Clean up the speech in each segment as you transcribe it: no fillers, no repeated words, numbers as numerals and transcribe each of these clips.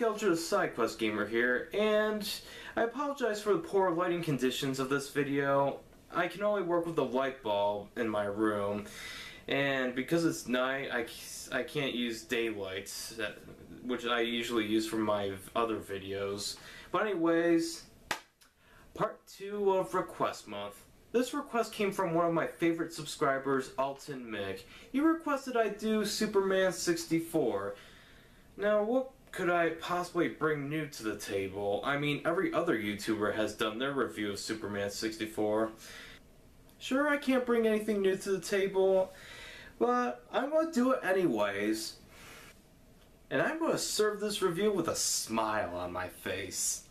Ultra the SideQuest Gamer here, and I apologize for the poor lighting conditions of this video. I can only work with a light bulb in my room, and because it's night, I can't use daylight, which I usually use for my other videos. But anyways, part 2 of Request Month. This request came from one of my favorite subscribers, Alton Mick. He requested I do Superman 64. Now, what could I possibly bring new to the table? I mean, every other YouTuber has done their review of Superman 64. Sure, I can't bring anything new to the table, but I'm going to do it anyways. And I'm going to serve this review with a smile on my face.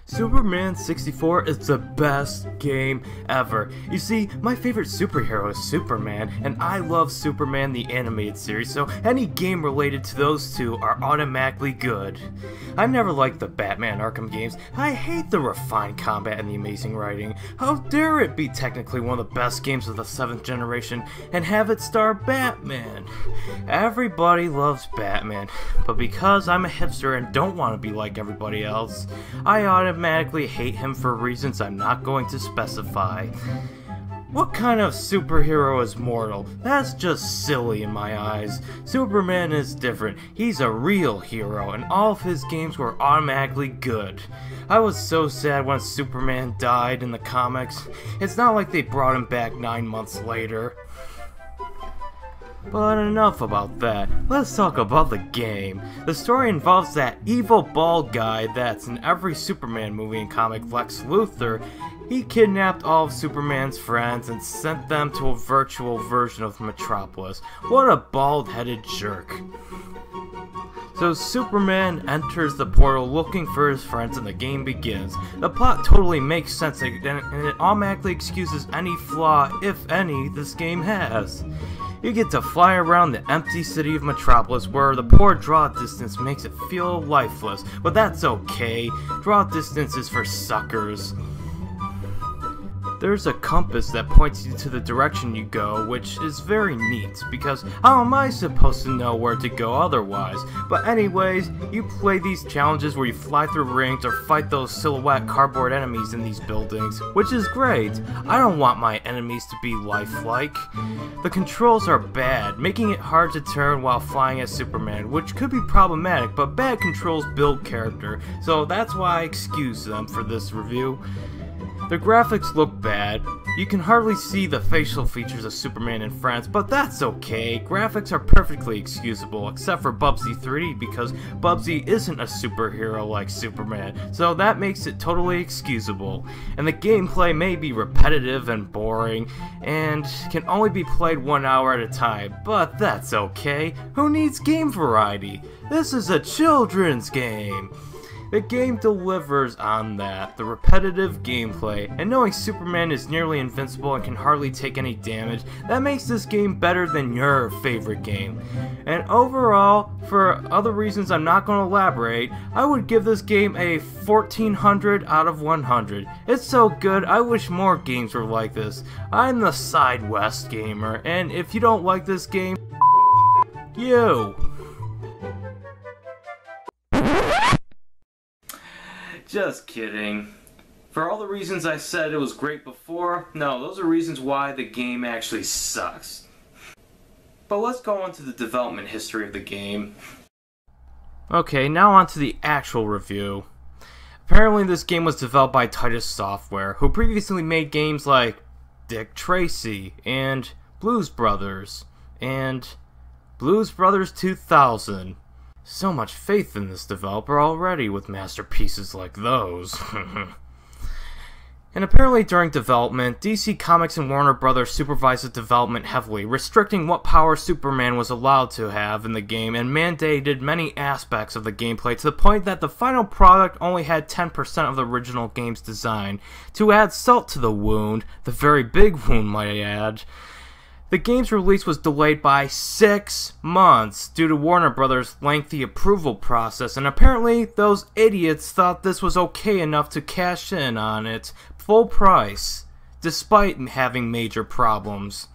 Superman 64 is the best game ever. You see, my favorite superhero is Superman, and I love Superman the animated series, so any game related to those two are automatically good. I never liked the Batman Arkham games. I hate the refined combat and the amazing writing. How dare it be technically one of the best games of the 7th generation and have it star Batman? Everybody loves Batman, but because I'm a hipster and don't want to be like everybody else, I automatically hate him for reasons I'm not going to specify. What kind of superhero is mortal? That's just silly in my eyes. Superman is different. He's a real hero, and all of his games were automatically good. I was so sad when Superman died in the comics. It's not like they brought him back 9 months later. But enough about that, let's talk about the game. The story involves that evil bald guy that's in every Superman movie and comic, Lex Luthor. He kidnapped all of Superman's friends and sent them to a virtual version of Metropolis. What a bald-headed jerk. So Superman enters the portal looking for his friends and the game begins. The plot totally makes sense and it automatically excuses any flaw, if any, this game has. You get to fly around the empty city of Metropolis where the poor draw distance makes it feel lifeless, but that's okay. Draw distance is for suckers. There's a compass that points you to the direction you go, which is very neat, because how am I supposed to know where to go otherwise? But anyways, you play these challenges where you fly through rings or fight those silhouette cardboard enemies in these buildings, which is great. I don't want my enemies to be lifelike. The controls are bad, making it hard to turn while flying as Superman, which could be problematic, but bad controls build character, so that's why I excuse them for this review. The graphics look bad. You can hardly see the facial features of Superman and friends, but that's okay. Graphics are perfectly excusable, except for Bubsy 3D, because Bubsy isn't a superhero like Superman, so that makes it totally excusable. And the gameplay may be repetitive and boring, and can only be played 1 hour at a time, but that's okay. Who needs game variety? This is a children's game. The game delivers on that, the repetitive gameplay, and knowing Superman is nearly invincible and can hardly take any damage, that makes this game better than your favorite game. And overall, for other reasons I'm not going to elaborate, I would give this game a 1400 out of 100. It's so good, I wish more games were like this. I'm the SideQuest gamer, and if you don't like this game, you. Just kidding. For all the reasons I said it was great before, no, those are reasons why the game actually sucks. But let's go on to the development history of the game. Okay, now on to the actual review. Apparently this game was developed by Titus Software, who previously made games like Dick Tracy, and Blues Brothers, and Blues Brothers 2000. So much faith in this developer already with masterpieces like those. And apparently during development, DC Comics and Warner Brothers supervised the development heavily, restricting what power Superman was allowed to have in the game and mandated many aspects of the gameplay to the point that the final product only had 10% of the original game's design. To add salt to the wound, the very big wound might I add, the game's release was delayed by 6 months due to Warner Brothers' lengthy approval process, and apparently those idiots thought this was okay enough to cash in on it full price, despite having major problems.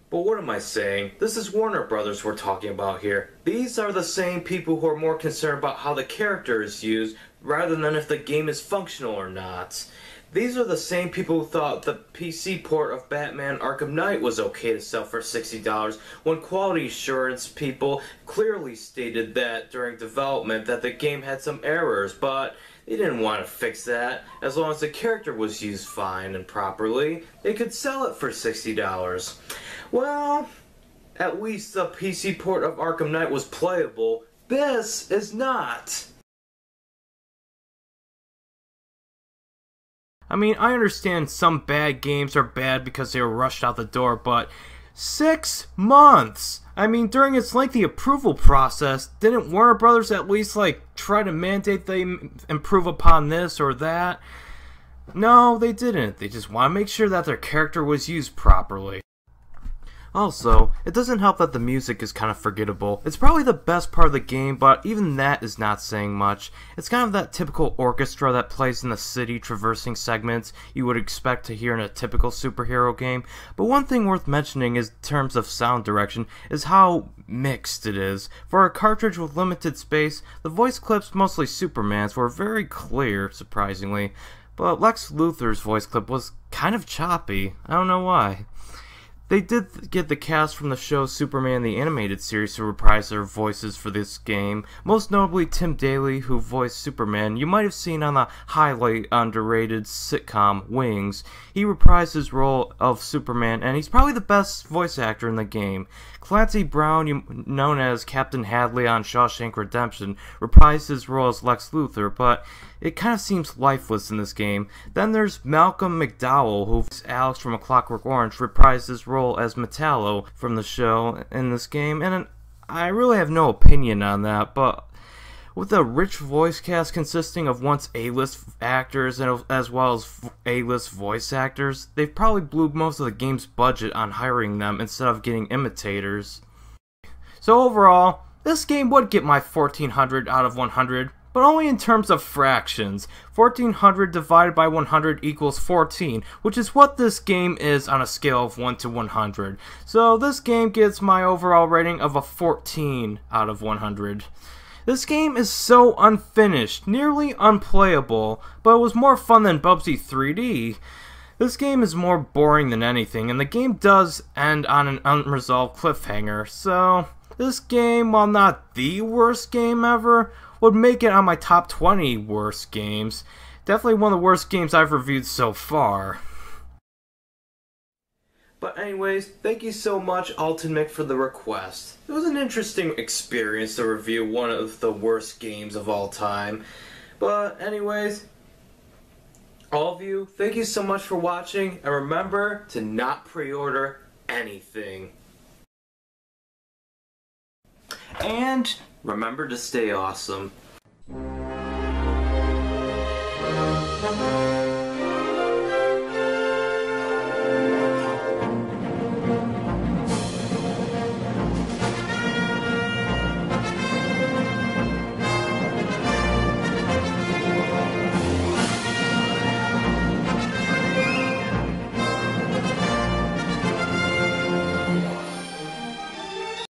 But what am I saying? This is Warner Brothers we're talking about here. These are the same people who are more concerned about how the character is used rather than if the game is functional or not. These are the same people who thought the PC port of Batman Arkham Knight was okay to sell for $60 when quality assurance people clearly stated that during development that the game had some errors, but they didn't want to fix that. As long as the character was used fine and properly, they could sell it for $60. Well, at least the PC port of Arkham Knight was playable. This is not. I mean, I understand some bad games are bad because they were rushed out the door, but 6 months! I mean, during its lengthy approval process, didn't Warner Brothers at least, try to mandate they improve upon this or that? No, they didn't. They just want to make sure that their character was used properly. Also, it doesn't help that the music is kind of forgettable. It's probably the best part of the game, but even that is not saying much. It's kind of that typical orchestra that plays in the city traversing segments you would expect to hear in a typical superhero game. But one thing worth mentioning in terms of sound direction is how mixed it is. For a cartridge with limited space, the voice clips, mostly Superman's, were very clear, surprisingly. But Lex Luthor's voice clip was kind of choppy. I don't know why. They did get the cast from the show Superman the Animated Series to reprise their voices for this game, most notably Tim Daly, who voiced Superman. You might have seen on the highly underrated sitcom Wings. He reprised his role of Superman, and he's probably the best voice actor in the game. Clancy Brown, known as Captain Hadley on Shawshank Redemption, reprised his role as Lex Luthor, but it kind of seems lifeless in this game. Then there's Malcolm McDowell, who Alex from A Clockwork Orange, reprised his role as Metallo from the show in this game, and I really have no opinion on that, but with a rich voice cast consisting of once A-list actors as well as A-list voice actors, they've probably blew most of the game's budget on hiring them instead of getting imitators. So overall, this game would get my 1400 out of 100, but only in terms of fractions. 1400 divided by 100 equals 14, which is what this game is on a scale of 1 to 100. So this game gets my overall rating of a 14 out of 100. This game is so unfinished, nearly unplayable, but it was more fun than Bubsy 3D. This game is more boring than anything, and the game does end on an unresolved cliffhanger, so this game, while not the worst game ever, would make it on my top 20 worst games. Definitely one of the worst games I've reviewed so far. But anyways, thank you so much, Alton Mick, for the request. It was an interesting experience to review one of the worst games of all time. But anyways, all of you, thank you so much for watching, and remember to not pre-order anything. And remember to stay awesome.